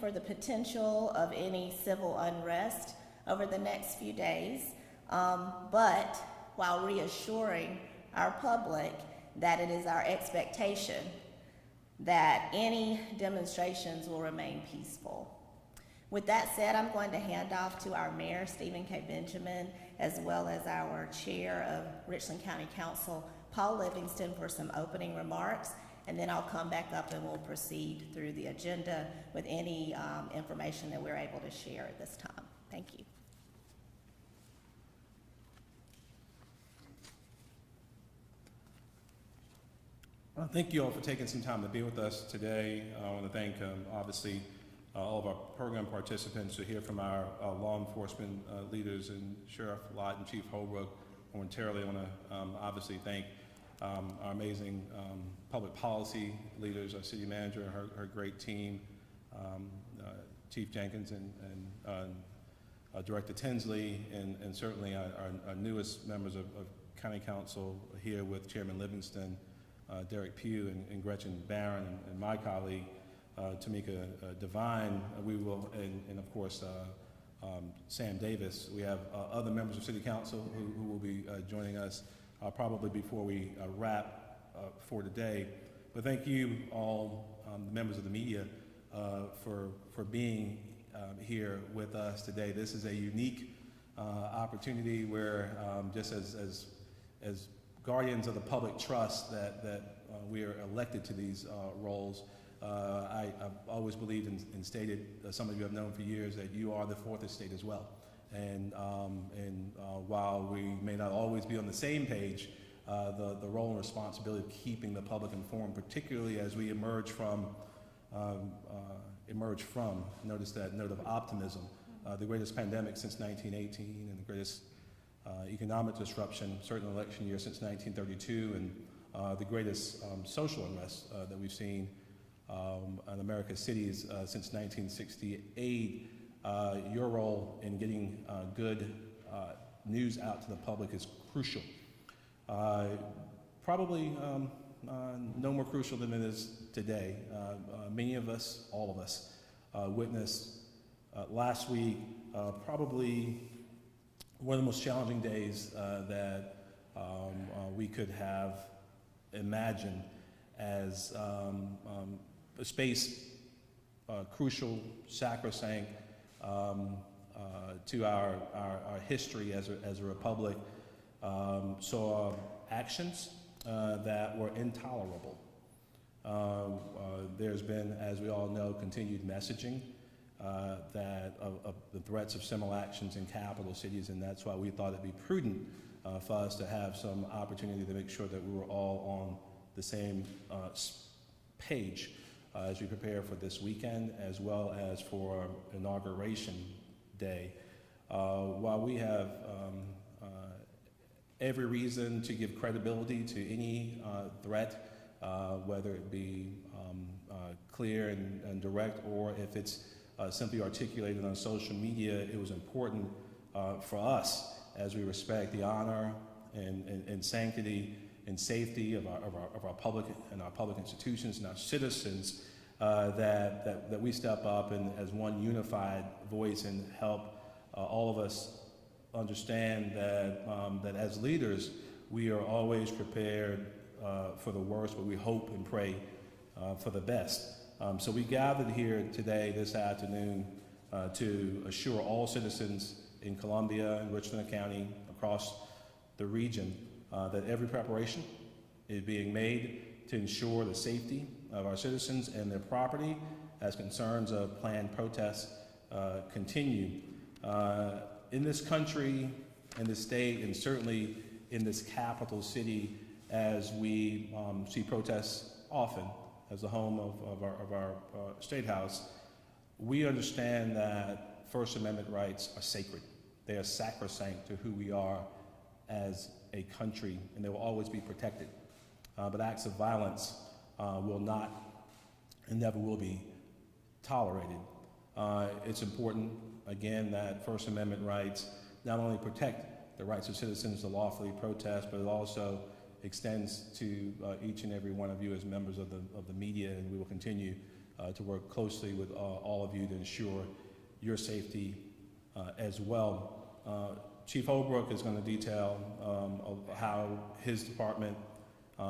for the potential of any civil unrest over the next few days, but while reassuring our public that it is our expectation that any demonstrations will remain peaceful. With that said, I'm going to hand off to our Mayor, Stephen K. Benjamin, as well as our Chair of Richland County Council, Paul Livingston, for some opening remarks, and then I'll come back up and we'll proceed through the agenda with any information that we're able to share at this time. Thank you. Well, thank you all for taking some time to be with us today. I want to thank, obviously, all of our program participants, to hear from our law enforcement leaders, and Sheriff Lott and Chief Holbrook. Momentarily, I want to obviously thank our amazing public policy leaders, our city manager and her great team, Chief Jenkins and Director Tinsley, and certainly our newest members of County Council here with Chairman Livingston, Derek Pugh and Gretchen Barron, and my colleague, Tamika Devine. We will, and of course, Sam Davis. We have other members of City Council who will be joining us probably before we wrap for today. But thank you all, members of the media, for being here with us today. This is a unique opportunity where, just as guardians of the public trust that we are elected to these roles, I've always believed and stated, some of you have known for years, that you are the fourth estate as well. And while we may not always be on the same page, the role and responsibility of keeping the public informed, particularly as we emerge from, notice that note of optimism, the greatest pandemic since 1918 and the greatest economic disruption, certain election year since 1932, and the greatest social unrest that we've seen in America's cities since 1968. Your role in getting good news out to the public is crucial. Probably no more crucial than it is today. Many of us, all of us, witnessed last week probably one of the most challenging days that we could have imagined, as a space crucial, sacrosanct to our history as a republic, saw actions that were intolerable. There's been, as we all know, continued messaging that of the threats of similar actions in capital cities, and that's why we thought it'd be prudent for us to have some opportunity to make sure that we were all on the same page as we prepare for this weekend, as well as for Inauguration Day. While we have every reason to give credibility to any threat, whether it be clear and direct, or if it's simply articulated on social media, it was important for us, as we respect the honor and sanctity and safety of our public and our public institutions and our citizens, that we step up and as one unified voice and help all of us understand that as leaders, we are always prepared for the worst, but we hope and pray for the best. So we gathered here today, this afternoon, to assure all citizens in Columbia and Richland County, across the region, that every preparation is being made to ensure the safety of our citizens and their property as concerns of planned protests continue. In this country, in this state, and certainly in this capital city, as we see protests often as the home of our State House, we understand that First Amendment rights are sacred. They are sacrosanct to who we are as a country, and they will always be protected. But acts of violence will not and never will be tolerated. It's important, again, that First Amendment rights not only protect the rights of citizens to lawfully protest, but it also extends to each and every one of you as members of the media, and we will continue to work closely with all of you to ensure your safety as well. Chief Holbrook is going to detail how his department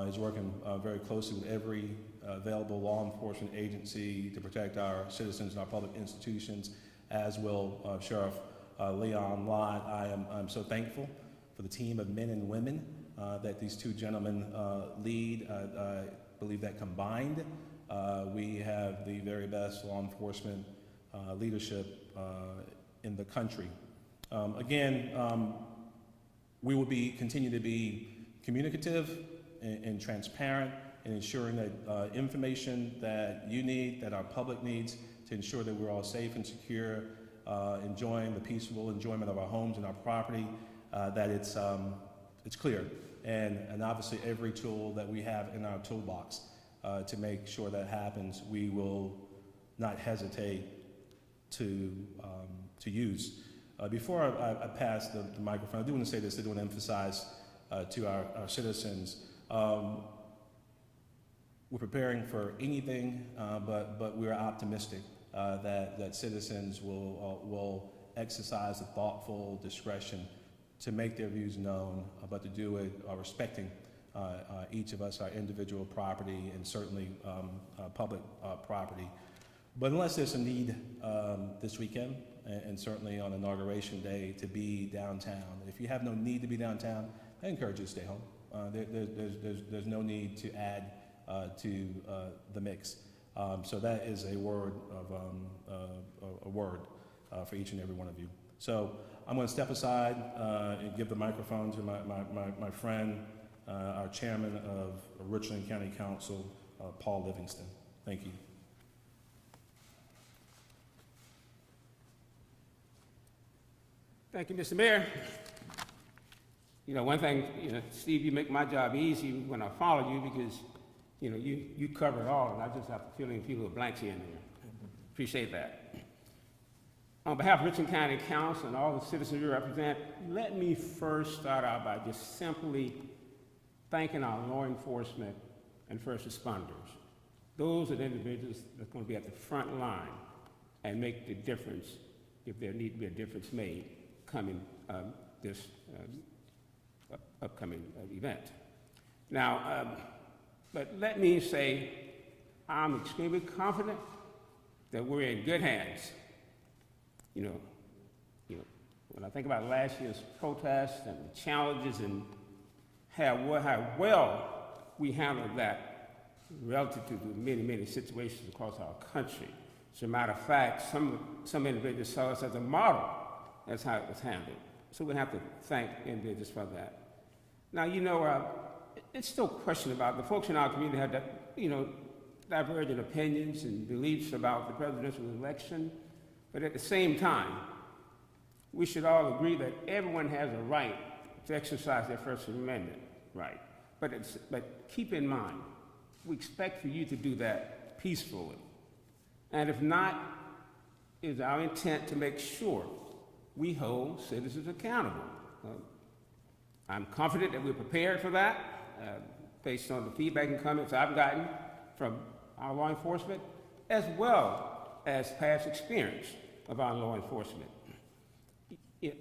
is working very closely with every available law enforcement agency to protect our citizens and our public institutions, as will Sheriff Leon Lott. I'm so thankful for the team of men and women that these two gentlemen lead. I believe that combined, we have the very best law enforcement leadership in the country. Again, we will continue to be communicative and transparent in ensuring that information that you need, that our public needs, to ensure that we're all safe and secure, enjoying the peaceful enjoyment of our homes and our property, that it's clear. And obviously every tool that we have in our toolbox to make sure that happens, we will not hesitate to use. Before I pass the microphone, I do want to say this, I do want to emphasize to our citizens, we're preparing for anything, but we're optimistic that citizens will exercise a thoughtful discretion to make their views known, but to do it respecting each of us, our individual property, and certainly public property. But unless there's a need this weekend, and certainly on Inauguration Day, to be downtown, if you have no need to be downtown, I encourage you to stay home. There's no need to add to the mix. So that is a word for each and every one of you. So I'm going to step aside and give the microphone to my friend, our chairman of Richland County Council, Paul Livingston. Thank you. Thank you, Mr. Mayor. You know, one thing, Steve, you make my job easy when I follow you because, you cover it all, and I just have to fill in a few little blanks here and there. Appreciate that. On behalf of Richland County Council and all the citizens we represent, let me first start out by just simply thanking our law enforcement and first responders. Those are the individuals that are going to be at the front line and make the difference if there need to be a difference made coming this upcoming event. Now, but let me say I'm extremely confident that we're in good hands. When I think about last year's protests and the challenges and how well we handled that relative to the many, many situations across our country. As a matter of fact, some individuals saw us as a model. That's how it was handled. So we have to thank individuals for that. Now, it's still a question about the folks in our community have divergent opinions and beliefs about the presidential election, but at the same time, we should all agree that everyone has a right to exercise their First Amendment right. But keep in mind, we expect for you to do that peacefully. And if not, it is our intent to make sure we hold citizens accountable. I'm confident that we're prepared for that, based on the feedback and comments I've gotten from our law enforcement, as well as past experience of our law enforcement.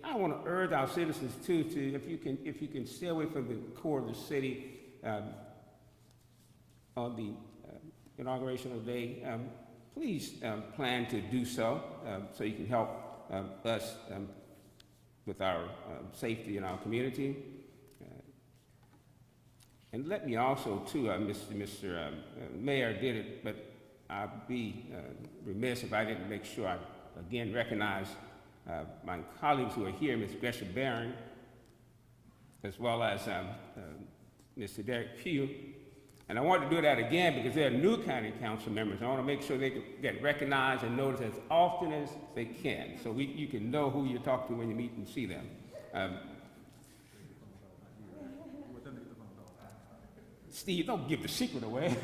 I want to urge our citizens too to, if you can stay away from the core of the city on the inaugurational day, please plan to do so, so you can help us with our safety in our community. And let me also, too, Mr. Mayor did it, but I'd be remiss if I didn't make sure I again recognize my colleagues who are here, Ms. Gresham Barron, as well as Mr. Derek Pugh. And I want to do that again because they're new county council members. I want to make sure they get recognized and noticed as often as they can, so you can know who you talk to when you meet and see them. Steve, don't give the secret away.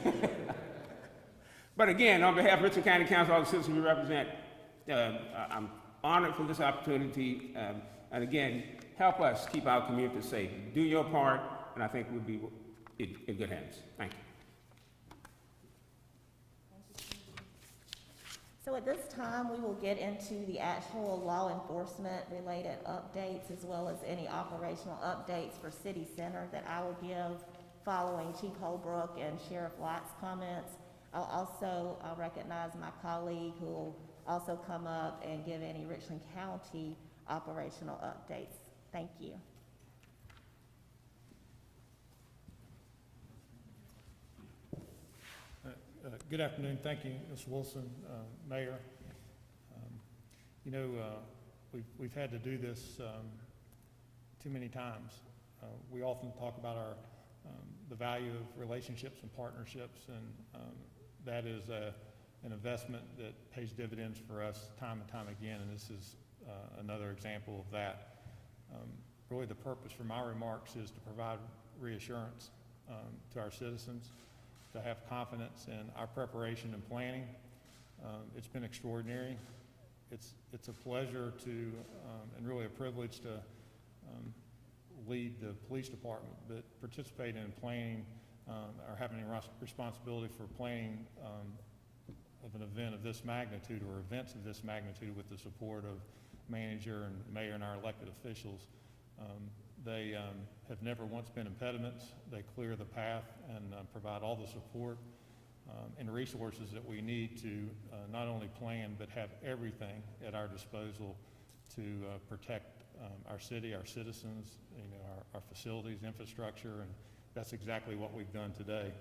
But again, on behalf of Richland County Council, all the citizens we represent, I'm honored for this opportunity. And again, help us keep our community safe. Do your part, and I think we'll be in good hands. Thank you. So at this time, we will get into the actual law enforcement related updates as well as any operational updates for City Center that I will give following Chief Holbrook and Sheriff Lott's comments. I'll recognize my colleague who will also come up and give any Richland County operational updates. Thank you. Good afternoon. Thank you, Ms. Wilson, Mayor. We've had to do this too many times. We often talk about the value of relationships and partnerships, and that is an investment that pays dividends for us time and time again, and this is another example of that. Really, the purpose for my remarks is to provide reassurance to our citizens, to have confidence in our preparation and planning. It's been extraordinary. It's a pleasure to, and really a privilege to lead the police department, but participate in planning or having responsibility for planning of an event of this magnitude or events of this magnitude with the support of manager and mayor and our elected officials. They have never once been impediments. They clear the path and provide all the support and resources that we need to not only plan but have everything at our disposal to protect our city, our citizens, our facilities, infrastructure, and that's exactly what we've done today.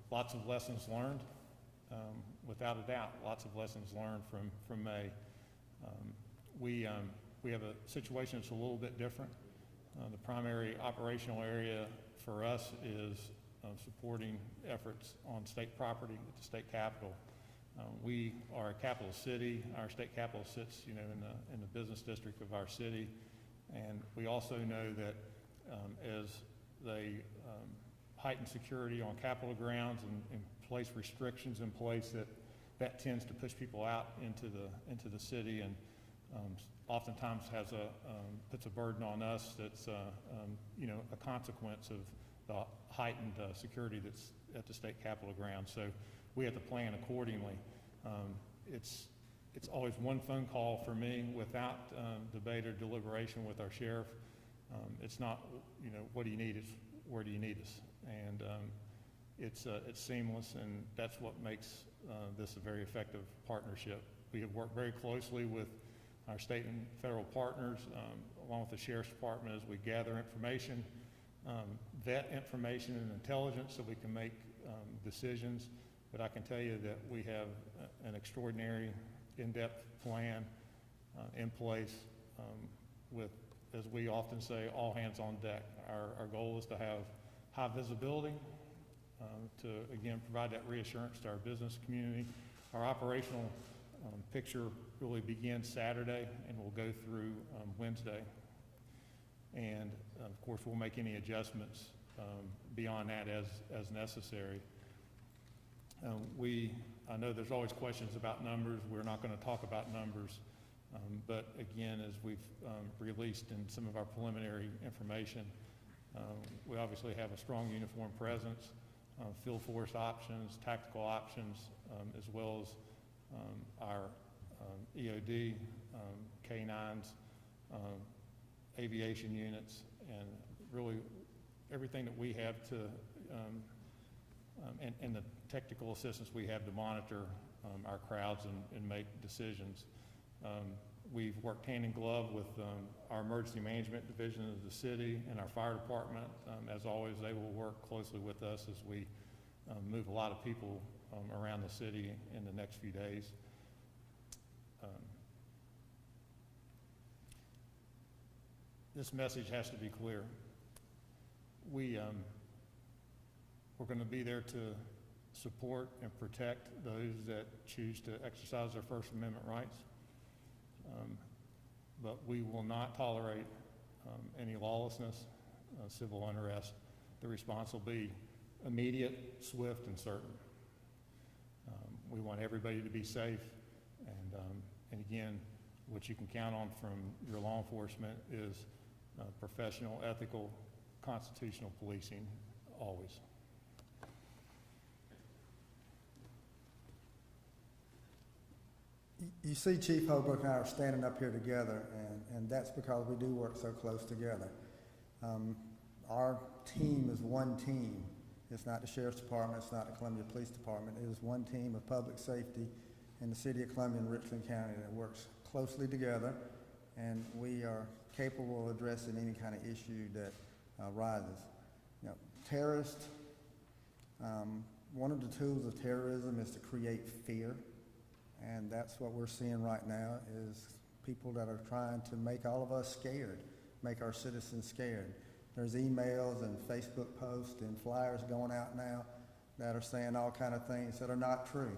Lots of lessons learned, without a doubt. Lots of lessons learned from May. We have a situation that's a little bit different. The primary operational area for us is supporting efforts on state property at the state capitol. We are a capital city. Our state capitol sits, in the business district of our city, and we also know that as they heighten security on Capitol grounds and place restrictions in place, that tends to push people out into the city, and oftentimes puts a burden on us that's a consequence of the heightened security that's at the state capitol grounds. So we have to plan accordingly. It's always one phone call for me without debate or deliberation with our sheriff. It's not, what do you need? It's where do you need us? And it's seamless, and that's what makes this a very effective partnership. We have worked very closely with our state and federal partners, along with the Sheriff's Department, as we gather information, vet information and intelligence so we can make decisions. But I can tell you that we have an extraordinary in-depth plan in place with, as we often say, all hands on deck. Our goal is to have high visibility, to again provide that reassurance to our business community. Our operational picture really begins Saturday and will go through Wednesday. And of course, we'll make any adjustments beyond that as necessary. I know there's always questions about numbers. We're not going to talk about numbers, but again, as we've released in some of our preliminary information, we obviously have a strong uniform presence, field force options, tactical options, as well as our EOD, K-9s, aviation units, and really everything that we have to, and the technical assistance we have to monitor our crowds and make decisions. We've worked hand in glove with our emergency management division of the city and our fire department. As always, they will work closely with us as we move a lot of people around the city in the next few days. This message has to be clear. We're going to be there to support and protect those that choose to exercise their First Amendment rights. But we will not tolerate any lawlessness, civil unrest. The response will be immediate, swift, and certain. We want everybody to be safe, and again, what you can count on from your law enforcement is professional, ethical, constitutional policing, always. You see Chief Holbrook and I are standing up here together, and that's because we do work so close together. Our team is one team. It's not the Sheriff's Department, it's not the Columbia Police Department. It is one team of public safety in the city of Columbia and Richland County that works closely together, and we are capable of addressing any kind of issue that rises. You know, terrorists, one of the tools of terrorism is to create fear, and that's what we're seeing right now is people that are trying to make all of us scared, make our citizens scared. There's emails and Facebook posts and flyers going out now that are saying all kind of things that are not true.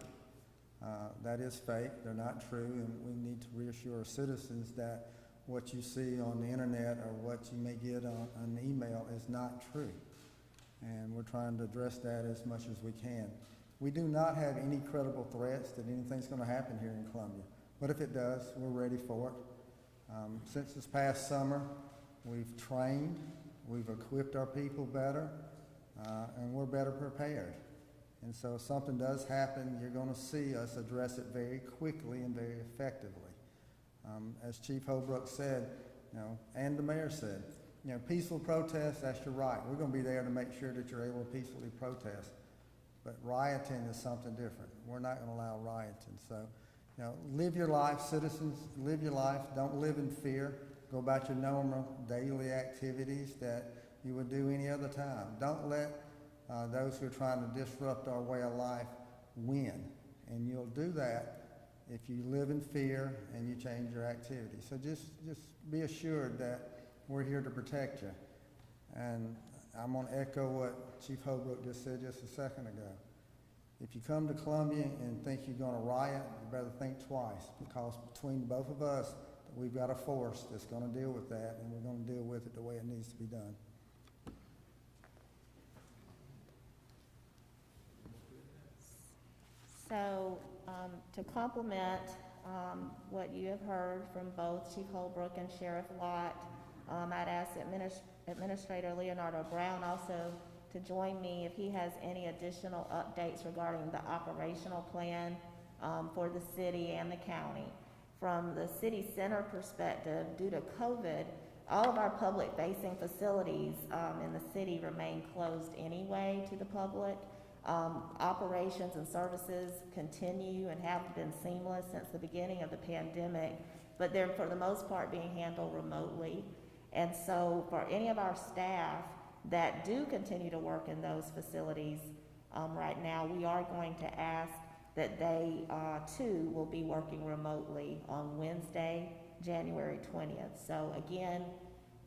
That is fake, they're not true, and we need to reassure our citizens that what you see on the internet or what you may get on an email is not true. And we're trying to address that as much as we can. We do not have any credible threats that anything's going to happen here in Columbia. But if it does, we're ready for it. Since this past summer, we've trained, we've equipped our people better, and we're better prepared. And so if something does happen, you're going to see us address it very quickly and very effectively. As Chief Holbrook said, and the mayor said, peaceful protest, that's your right. We're going to be there to make sure that you're able to peacefully protest. But rioting is something different. We're not going to allow rioting. So, live your life, citizens, live your life. Don't live in fear. Go about your normal daily activities that you would do any other time. Don't let those who are trying to disrupt our way of life win. And you'll do that if you live in fear and you change your activities. So just be assured that we're here to protect you. And I'm going to echo what Chief Holbrook just said just a second ago. If you come to Columbia and think you're going to riot, you better think twice, because between both of us, we've got a force that's going to deal with that, and we're going to deal with it the way it needs to be done. So, to complement what you have heard from both Chief Holbrook and Sheriff Lott, I'd ask Administrator Leonardo Brown also to join me if he has any additional updates regarding the operational plan for the city and the county. From the city center perspective, due to COVID, all of our public-facing facilities in the city remain closed anyway to the public. Operations and services continue and have been seamless since the beginning of the pandemic, but they're for the most part being handled remotely. And so for any of our staff that do continue to work in those facilities right now, we are going to ask that they too will be working remotely on Wednesday, January 20th. So again,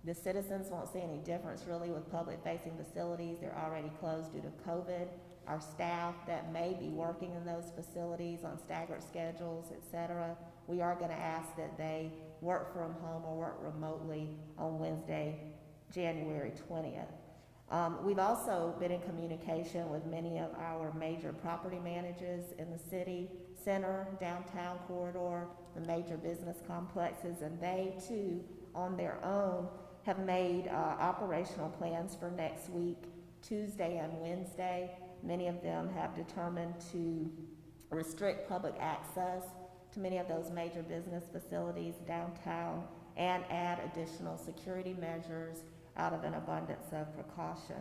the citizens won't see any difference really with public-facing facilities. They're already closed due to COVID. Our staff that may be working in those facilities on staggered schedules, et cetera, we are going to ask that they work from home or work remotely on Wednesday, January 20th. We've also been in communication with many of our major property managers in the city center, downtown corridor, the major business complexes, and they too, on their own, have made operational plans for next week, Tuesday and Wednesday. Many of them have determined to restrict public access to many of those major business facilities downtown and add additional security measures out of an abundance of precaution.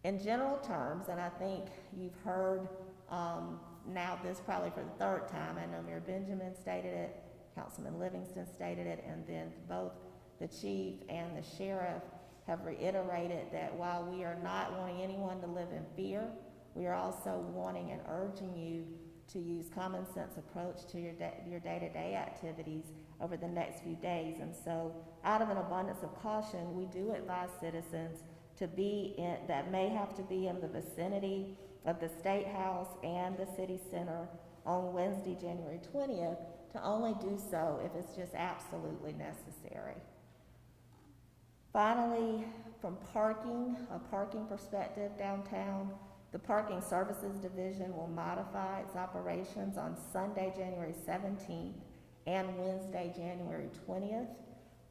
In general terms, and I think you've heard now this probably for the third time, I know Mayor Benjamin stated it, Councilman Livingston stated it, and then both the chief and the sheriff have reiterated that while we are not wanting anyone to live in fear, we are also wanting and urging you to use common sense approach to your day-to-day activities over the next few days. And so out of an abundance of caution, we do advise citizens to be in, that may have to be in the vicinity of the State House and the City Center on Wednesday, January 20th, to only do so if it's just absolutely necessary. Finally, from a parking perspective downtown, the Parking Services Division will modify its operations on Sunday, January 17th and Wednesday, January 20th.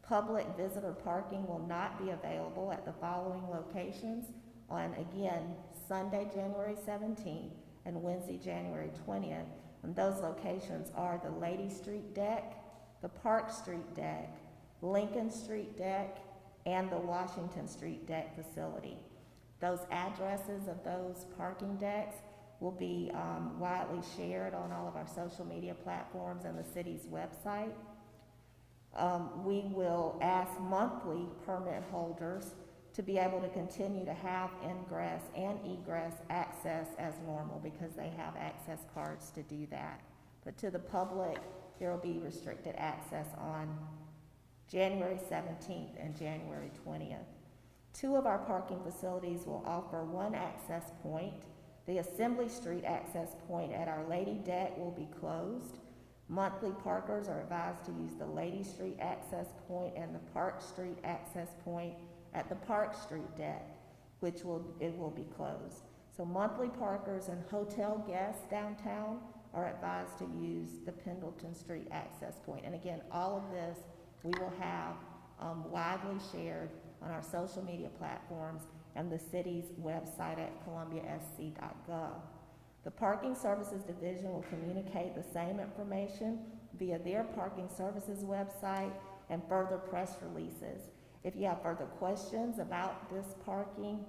Public visitor parking will not be available at the following locations on, again, Sunday, January 17th and Wednesday, January 20th. And those locations are the Lady Street deck, the Park Street deck, Lincoln Street deck, and the Washington Street deck facility. Those addresses of those parking decks will be widely shared on all of our social media platforms and the city's website. We will ask monthly permit holders to be able to continue to have ingress and egress access as normal because they have access cards to do that. But to the public, there will be restricted access on January 17th and January 20th. 2 of our parking facilities will offer one access point. The Assembly Street access point at Our Lady deck will be closed. Monthly parkers are advised to use the Lady Street access point and the Park Street access point at the Park Street deck, it will be closed. So monthly parkers and hotel guests downtown are advised to use the Pendleton Street access point. And again, all of this we will have widely shared on our social media platforms and the city's website at columbiasc.gov. The Parking Services Division will communicate the same information via their Parking Services website and further press releases. If you have further questions about this parking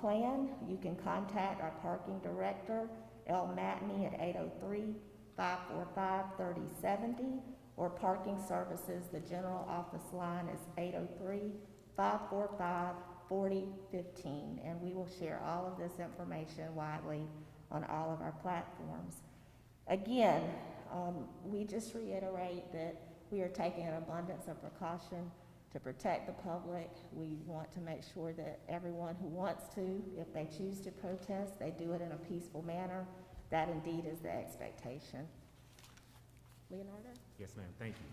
plan, you can contact our parking director, El Matney, at 803-545-3070, or Parking Services, the general office line is 803-545-4015, and we will share all of this information widely on all of our platforms. Again, we just reiterate that we are taking an abundance of precaution to protect the public. We want to make sure that everyone who wants to, if they choose to protest, they do it in a peaceful manner. That indeed is the expectation. Leonardo? Yes, ma'am. Thank you.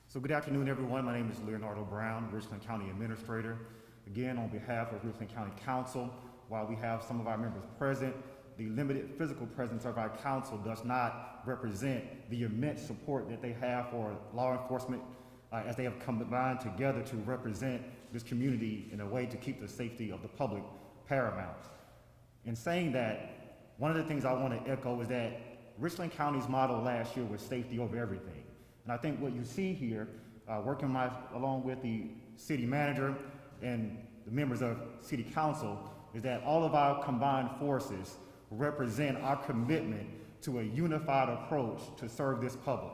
So good afternoon, everyone. My name is Leonardo Brown, Richland County Administrator. Again, on behalf of Richland County Council, while we have some of our members present, the limited physical presence of our council does not represent the immense support that they have for law enforcement as they have combined together to represent this community in a way to keep the safety of the public paramount. In saying that, one of the things I want to echo is that Richland County's motto last year was safety over everything. And I think what you see here, working along with the city manager and the members of city council, is that all of our combined forces represent our commitment to a unified approach to serve this public.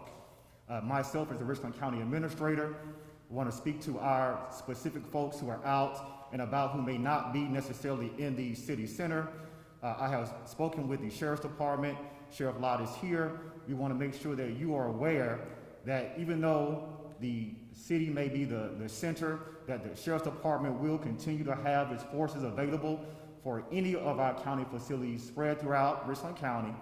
Myself, as the Richland County Administrator, want to speak to our specific folks who are out and about who may not be necessarily in the city center. I have spoken with the Sheriff's Department. Sheriff Lott is here. We want to make sure that you are aware that even though the city may be the center, that the Sheriff's Department will continue to have its forces available for any of our county facilities spread throughout Richland County.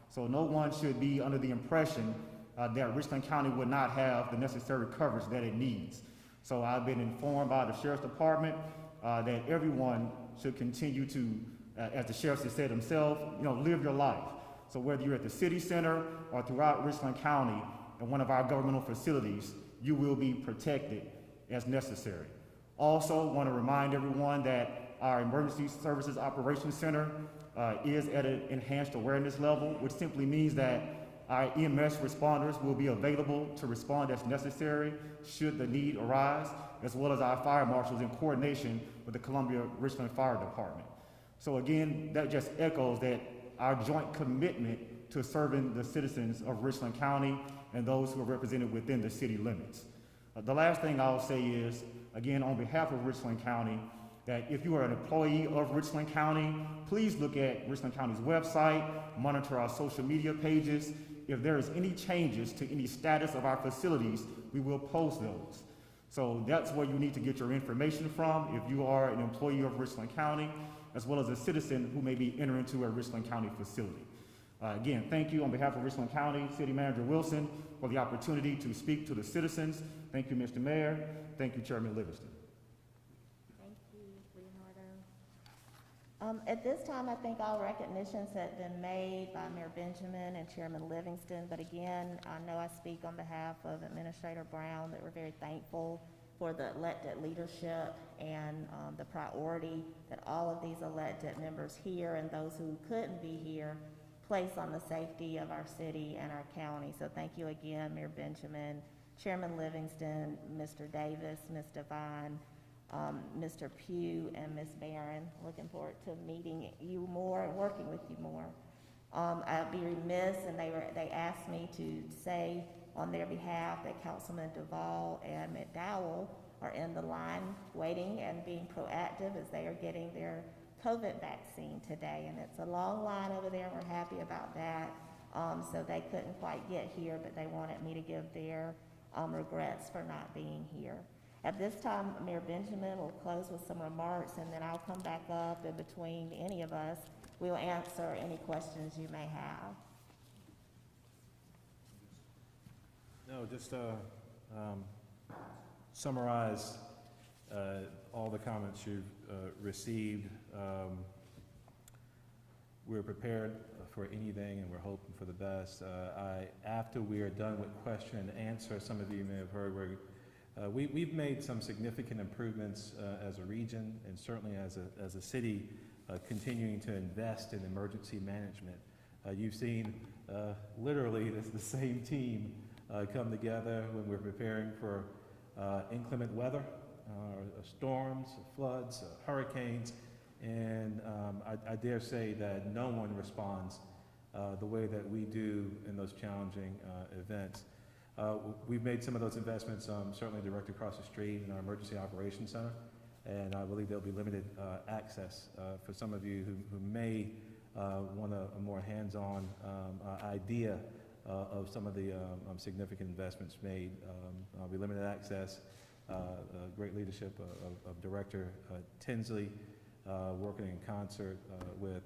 So no one should be under the impression that Richland County would not have the necessary coverage that it needs. So I've been informed by the Sheriff's Department that everyone should continue to, as the Sheriff has said himself, live your life. So whether you're at the city center or throughout Richland County in one of our governmental facilities, you will be protected as necessary. Also want to remind everyone that our Emergency Services Operations Center is at an enhanced awareness level, which simply means that our EMS responders will be available to respond as necessary should the need arise, as well as our fire marshals in coordination with the Columbia Richland Fire Department. So again, that just echoes that our joint commitment to serving the citizens of Richland County and those who are represented within the city limits. The last thing I'll say is, again, on behalf of Richland County, that if you are an employee of Richland County, please look at Richland County's website, monitor our social media pages. If there is any changes to any status of our facilities, we will post those. So that's where you need to get your information from if you are an employee of Richland County, as well as a citizen who may be entering into a Richland County facility. Again, thank you on behalf of Richland County, City Manager Wilson, for the opportunity to speak to the citizens. Thank you, Mr. Mayor. Thank you, Chairman Livingston. Thank you, Leonardo. At this time, I think all recognitions have been made by Mayor Benjamin and Chairman Livingston, but again, I know I speak on behalf of Administrator Brown that we're very thankful for the elected leadership and the priority that all of these elected members here and those who couldn't be here place on the safety of our city and our county. So thank you again, Mayor Benjamin, Chairman Livingston, Mr. Davis, Ms. Devine, Mr. Pugh, and Ms. Barron. Looking forward to meeting you more and working with you more. I'd be remiss, and they asked me to say on their behalf that Councilman Duval and McDowell are in the line waiting and being proactive as they are getting their COVID vaccine today. And it's a long line over there, and we're happy about that. So they couldn't quite get here, but they wanted me to give their regrets for not being here. At this time, Mayor Benjamin will close with some remarks, and then I'll come back up, and between any of us, we'll answer any questions you may have. No, just summarize all the comments you've received. We're prepared for anything, and we're hoping for the best. After we are done with question and answer, some of you may have heard, we've made some significant improvements as a region, and certainly as a city, continuing to invest in emergency management. You've seen literally the same team come together when we're preparing for inclement weather, storms, floods, hurricanes, and I dare say that no one responds the way that we do in those challenging events. We've made some of those investments certainly directly across the street in our Emergency Operations Center, and I believe there'll be limited access for some of you who may want a more hands-on idea of some of the significant investments made. There'll be limited access, great leadership of Director Tinsley, working in concert with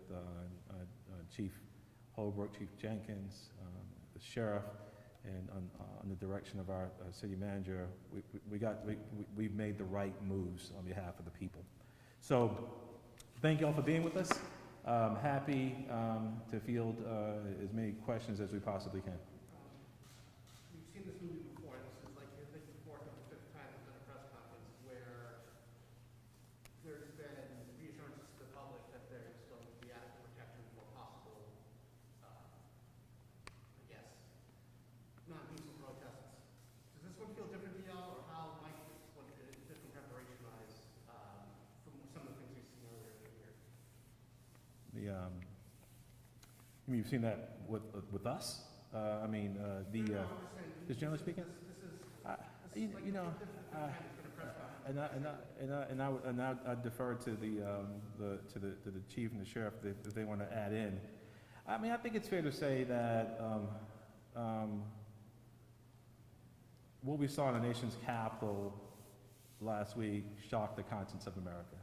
Chief Holbrook, Chief Jenkins, the Sheriff, and on the direction of our city manager, we've made the right moves on behalf of the people. So thank you all for being with us. Happy to field as many questions as we possibly can. We've seen this movie before. This is like the fourth or the fifth time there's been a press conference where there's been reassurances to the public that there's going to be adequate protection for possible, I guess, non-peaceful protests. Does this one feel different to y'all, or how might this one fit different preparation-wise from some of the things we've seen earlier in the year? You mean you've seen that with us? I mean, just generally speaking. I defer to the chief and the sheriff if they want to add in. I mean, I think it's fair to say that what we saw in the nation's capital last week shocked the conscience of America.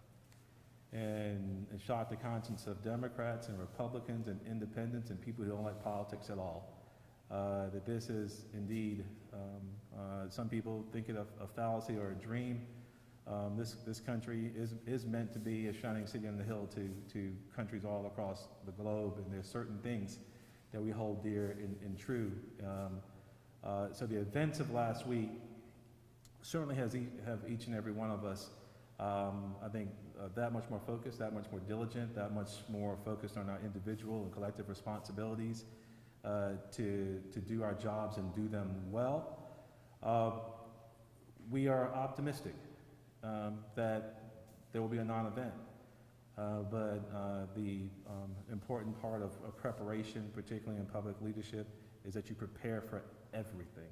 And it shocked the conscience of Democrats and Republicans and independents and people who don't like politics at all. That this is indeed, some people think it a fallacy or a dream. This country is meant to be a shining city on the hill to countries all across the globe, and there's certain things that we hold dear and true. So the events of last week certainly have each and every one of us, I think, that much more focused, that much more diligent, that much more focused on our individual and collective responsibilities to do our jobs and do them well. We are optimistic that there will be a non-event, but the important part of preparation, particularly in public leadership, is that you prepare for everything,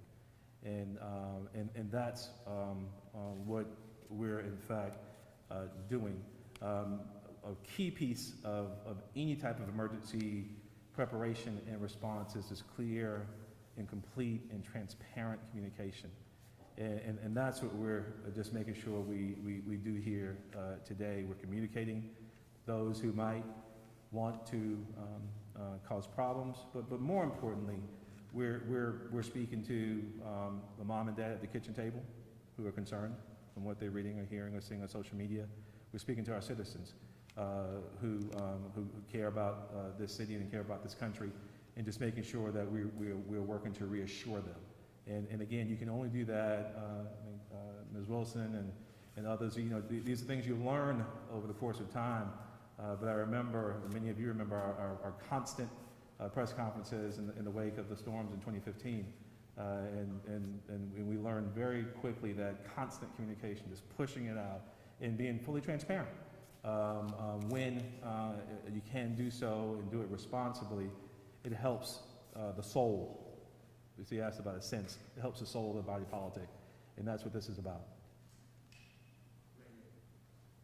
and that's what we're in fact doing. A key piece of any type of emergency preparation and response is this clear and complete and transparent communication. And that's what we're just making sure we do here today. We're communicating those who might want to cause problems, but more importantly, we're speaking to the mom and dad at the kitchen table who are concerned from what they're reading or hearing or seeing on social media. We're speaking to our citizens who care about this city and care about this country, and just making sure that we're working to reassure them. And again, you can only do that, Ms. Wilson and others, you know, these are things you learn over the course of time, but I remember, many of you remember our constant press conferences in the wake of the storms in 2015. And we learned very quickly that constant communication, just pushing it out and being fully transparent. When you can do so and do it responsibly, it helps the soul. If you asked about a sense, it helps the soul of the body politic, and that's what this is about.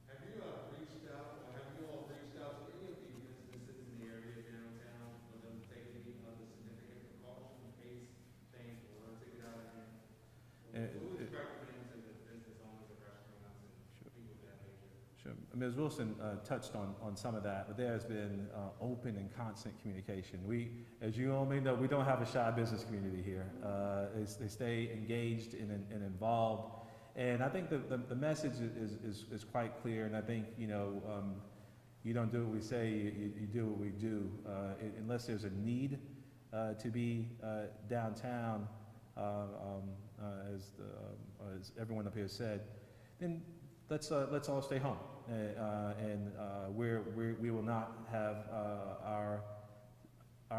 Have you reached out, or have you all reached out to any of the businesses in the area downtown for them to take any other significant precaution in case things were to get out of hand? Who is recommending to the business owners of restaurants and people of that nature? Sure. Ms. Wilson touched on some of that, but there has been open and constant communication. We, as you all may know, we don't have a shy business community here. They stay engaged and involved. And I think the message is quite clear, and I think, you don't do what we say, you do what we do. Unless there's a need to be downtown, as everyone up here said, then let's all stay home. We will not have our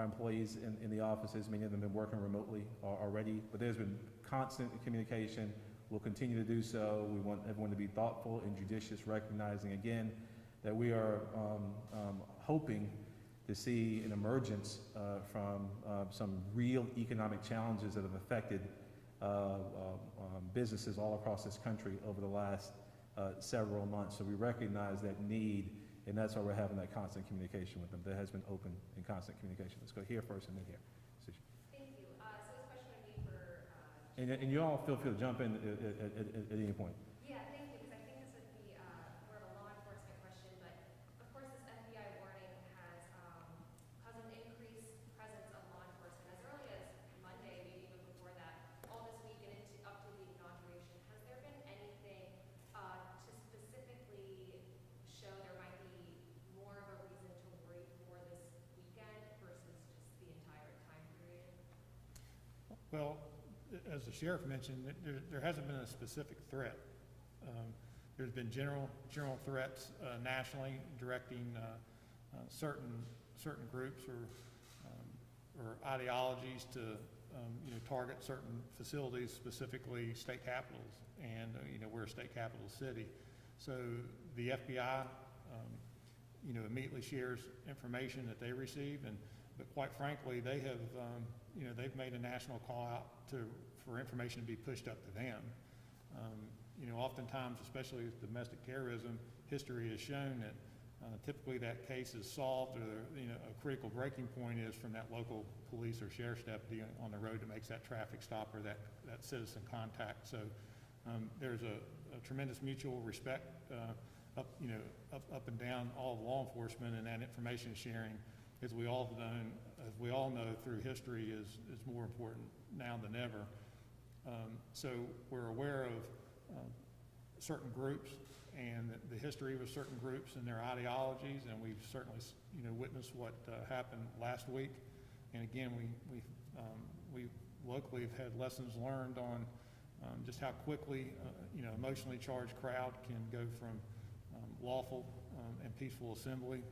employees in the offices. Many of them have been working remotely already, but there's been constant communication. We'll continue to do so. We want everyone to be thoughtful and judicious, recognizing again that we are hoping to see an emergence from some real economic challenges that have affected businesses all across this country over the last several months. So we recognize that need, and that's why we're having that constant communication with them. There has been open and constant communication. Let's go here first and then here. Thank you. So this question would be for... And you all feel free to jump in at any point. Yeah, thank you, because I think this would be more of a law enforcement question, but of course this FBI warning has caused an increased presence of law enforcement as early as Monday, maybe even before that, all this week and up to the inauguration. Has there been anything to specifically show there might be more of a reason to worry for this weekend versus just the entire time period? Well, as the sheriff mentioned, there hasn't been a specific threat. There's been general threats nationally directing certain groups or ideologies to target certain facilities, specifically state capitals, and we're a state capital city. So the FBI immediately shares information that they receive, but quite frankly, they have they've made a national call out for information to be pushed up to them. Oftentimes, especially with domestic terrorism, history has shown that typically that case is solved, or a critical breaking point is from that local police or sheriff's deputy on the road that makes that traffic stop or that citizen contact. So there's a tremendous mutual respect up and down all of law enforcement, and that information sharing, as we all know through history, is more important now than ever. So we're aware of certain groups and the history of certain groups and their ideologies, and we've certainly witnessed what happened last week. And again, we locally have had lessons learned on just how quickly emotionally charged crowd can go from lawful and peaceful assembly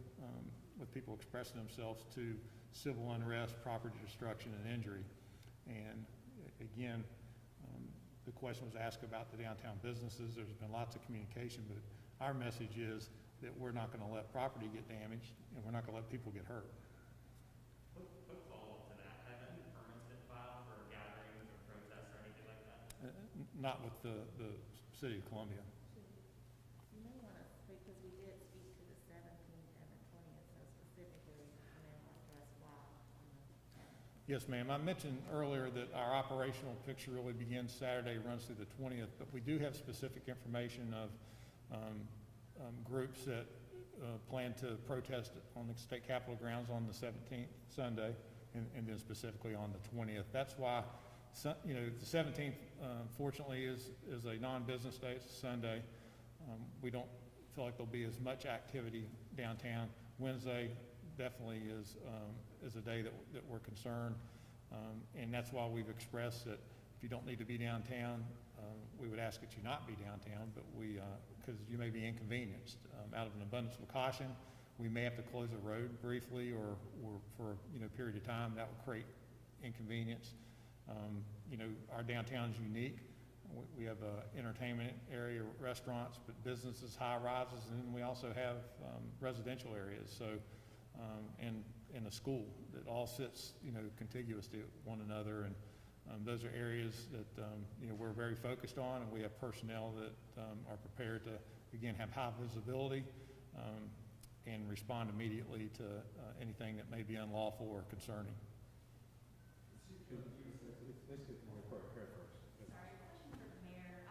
with people expressing themselves to civil unrest, property destruction, and injury. And again, the question was asked about the downtown businesses. There's been lots of communication, but our message is that we're not going to let property get damaged, and we're not going to let people get hurt. Quick follow-up to that. Have any permits been filed for gatherings or protests or anything like that? Not with the city of Columbia. You may want to, because we did speak to the 17th and the 20th, so specifically, you may want to address why. Yes, ma'am. I mentioned earlier that our operational picture really begins Saturday, runs through the 20th, but we do have specific information of groups that plan to protest on the state capitol grounds on the 17th, Sunday, and then specifically on the 20th. That's why, the 17th, fortunately, is a non-business day. It's a Sunday. We don't feel like there'll be as much activity downtown. Wednesday definitely is a day that we're concerned, and that's why we've expressed that if you don't need to be downtown, we would ask that you not be downtown, but because you may be inconvenienced. Out of an abundance of caution, We may have to close a road briefly or for, a period of time. That will create inconvenience. Our downtown is unique. We have a entertainment area, restaurants, but businesses, high rises, and then we also have residential areas. So, and a school that all sits, contiguous to one another. And those are areas that, we're very focused on, and we have personnel that are prepared to, again, have high visibility and respond immediately to anything that may be unlawful or concerning. Sorry, question for the mayor.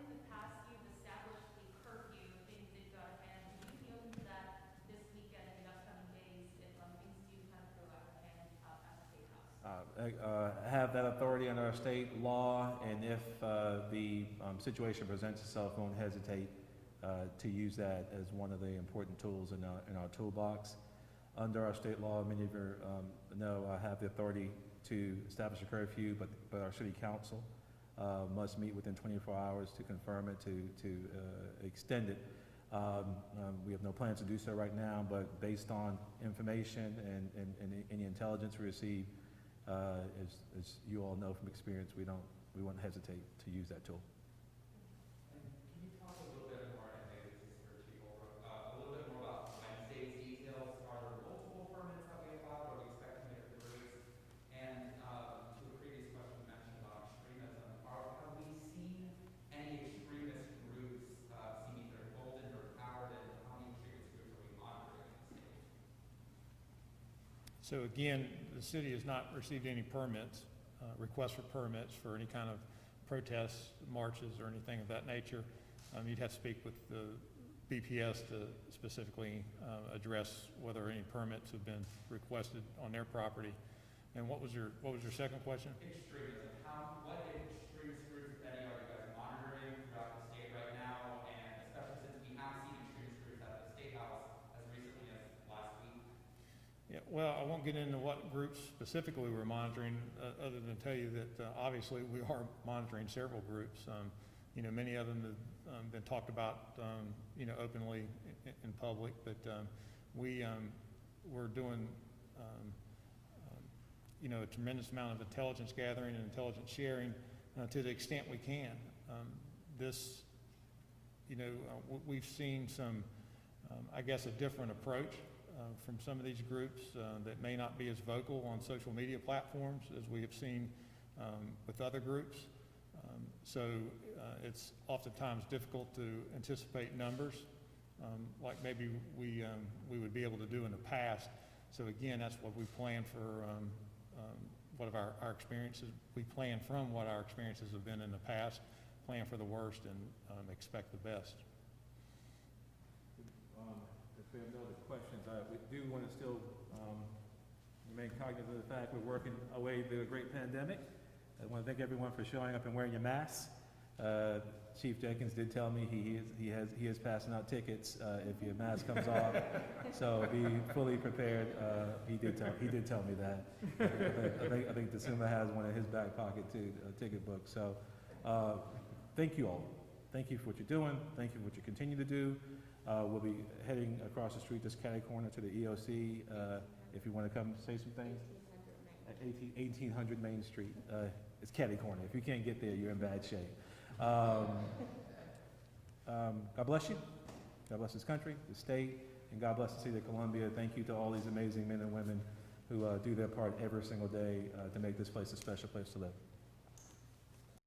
In the past, you've established a curfew, things did go out of hand. Will you be open to that this weekend and the upcoming days if things do kind of go out of hand at the State House? Have that authority under our state law, and if the situation presents itself, won't hesitate to use that as one of the important tools in our toolbox. Under our state law, many of you know I have the authority to establish a curfew, but our city council must meet within 24 hours to confirm it, to extend it. We have no plans to do so right now, but based on information and any intelligence we receive, as you all know from experience, we won't hesitate to use that tool. Can you talk a little bit more, and maybe this is for Chief Holbrook, a little bit more about Wednesday's details? Are there multiple permits that we apply? Are we expecting it to release? And to a previous question you mentioned about extremism, have we seen any extremist groups seem either emboldened or empowered, and how many extremist groups are we monitoring in the state? So again, the city has not received any permits, requests for permits for any kind of protests, marches, or anything of that nature. You'd have to speak with the BPS to specifically address whether any permits have been requested on their property. And what was your second question? Extremism. What extremist groups, if any, are you guys monitoring throughout the state right now? And especially since we have seen extremist groups at the State House as recently as last week. Yeah, well, I won't get into what groups specifically we're monitoring, other than tell you that obviously we are monitoring several groups. Many of them have been talked about, openly in public, but we're doing, a tremendous amount of intelligence gathering and intelligence sharing to the extent we can. We've seen some, I guess, a different approach from some of these groups that may not be as vocal on social media platforms as we have seen with other groups. So it's oftentimes difficult to anticipate numbers like maybe we would be able to do in the past. So again, that's what we plan for, what of our experiences. We plan from what our experiences have been in the past, plan for the worst, and expect the best. If we have no other questions, we do want to still remain cognizant of the fact we're working away through a great pandemic. I want to thank everyone for showing up and wearing your masks. Chief Jenkins did tell me he is passing out tickets if your mask comes off. So be fully prepared. He did tell me that. I think DeSuma has one in his back pocket too, a ticket book. So thank you all. Thank you for what you're doing. Thank you for what you continue to do. We'll be heading across the street, this catty corner, to the EOC. If you want to come say some things. 1800 Main Street. It's catty corner. If you can't get there, you're in bad shape. God bless you. God bless this country, the state, and God bless the city of Columbia. Thank you to all these amazing men and women who do their part every single day to make this place a special place to live.